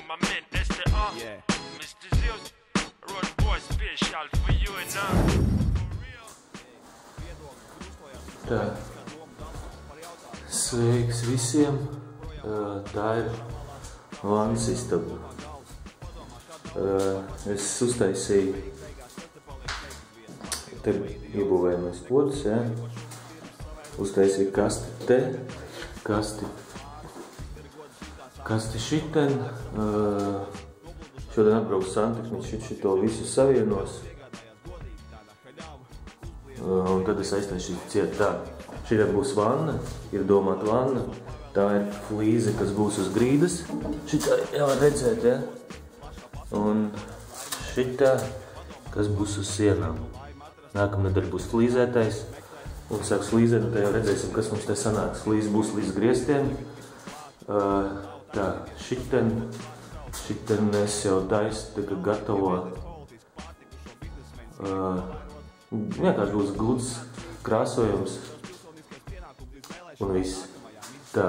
on my man SDA. Mr. Zeus, Road Boy special for you and Tā. Sveiks visiem. Tā ir vannas istaba. Es uztaisīju, te iebūvējamais podus, ja? Uztaisīju kasti te, kasti šiten. Šodien atbrauks santehniķis, šito visu savienos. Un tad es aiztaisīju ciet tā. Šitā būs vanna, ir domāta vanna. Tā ir flīze, kas būs uz grīdas. Šitā jau var redzēt, ja? Un šitā, kas būs uz sienām. Nākamnedēļ būs flīzētais. Un sāks flīzēt, un tā jau redzēsim, kas mums te sanāks. Flīze būs līdz griestiem. Tā, šiten es jau taisu, tā kā gatavo. Vienkārši būs gluds krāsojums. Un viss. Tā,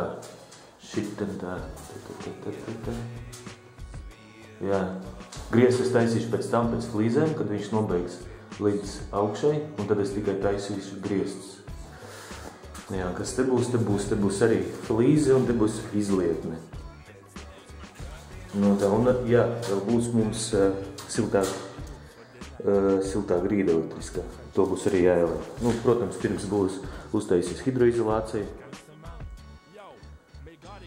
šiten tā. Jā. Griezts es taisīšu pēc tam, pēc flīzēm, kad viņš nobeigs līdz augšai, un tad es tikai taisīšu grieztus. Jā, kas te būs? Te būs arī flīze, un te būs izlietne. No tā, un jā, vēl būs mums siltā grīda elektriskā. To būs arī jāieliek. Nu, protams, pirms būs uztaisīs hidroizolācija.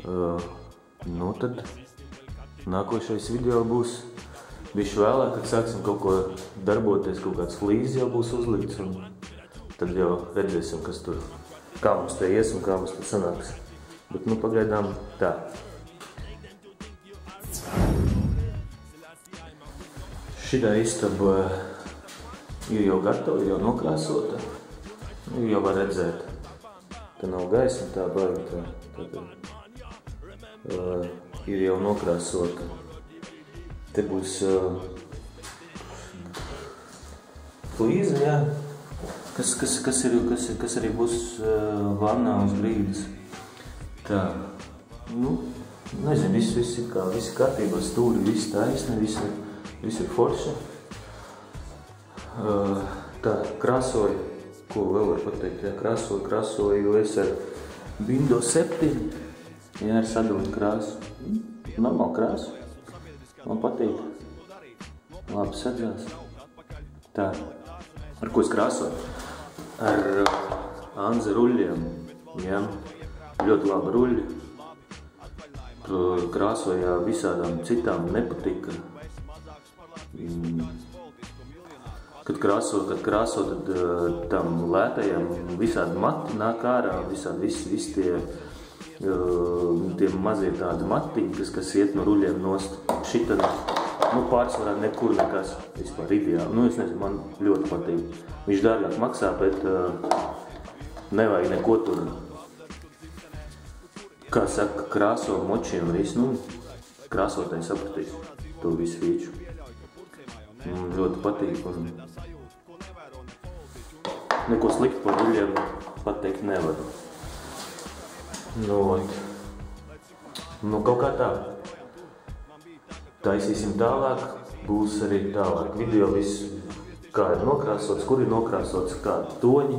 Nu, tad nākošais video būs bišķi vēlāk, kad sāksim kaut ko darboties, kaut kāds flīzes jau būs uzlikts, un tad jau redzēsim, kas tur, kā mums te ies un kā mums te sanāks. Bet, nu, pagaidām tā. Šitā istaba ir jau gatava, ir jau nokrāsota. Nu, jau var redzēt. Te nav gaisma, tā baigi tā. Ir jau nokrāsota. Te būs flīze, jā. Kas arī būs vannā uz grīdas. Tā. Nu, nezinu, viss ir kārtībā, stūri, viss taisni, viss ir forši. Tā, krāsoju, ko vēl var pateikt, jā, krāsoju es ar Windows 7, jā, ar sadalīt krāsu. Normāli krāsu, man patīk, labi sadzās. Tā, ar ko es krāsoju? Ar Anze ruļļiem, jā, ļoti labi ruļļi. Krāsojā visādām citām nepatika. Kad krāso, tad tam lētajam visādi mati nāk ārā, visi tie mazie tādi matiņi, kas iet no ruļļiem nost. Šita, nu, pārsvarā nekur nekas vispār ideāli. Nu, es nezinu, man ļoti patīk. Viņš dārgāk maksā, bet nevajag neko tur, kā saka, krāso, moči un visu. Nu, krāsotāji sapratīs to visu fīču. Ļoti patīk un neko sliktu par ruļļiem pateikt nevaru. Nu, kaut kā tā. Taisīsim tālāk, būs arī tālāk video viss, kā ir nokrāsots, kur ir nokrāsots, kādi toņi.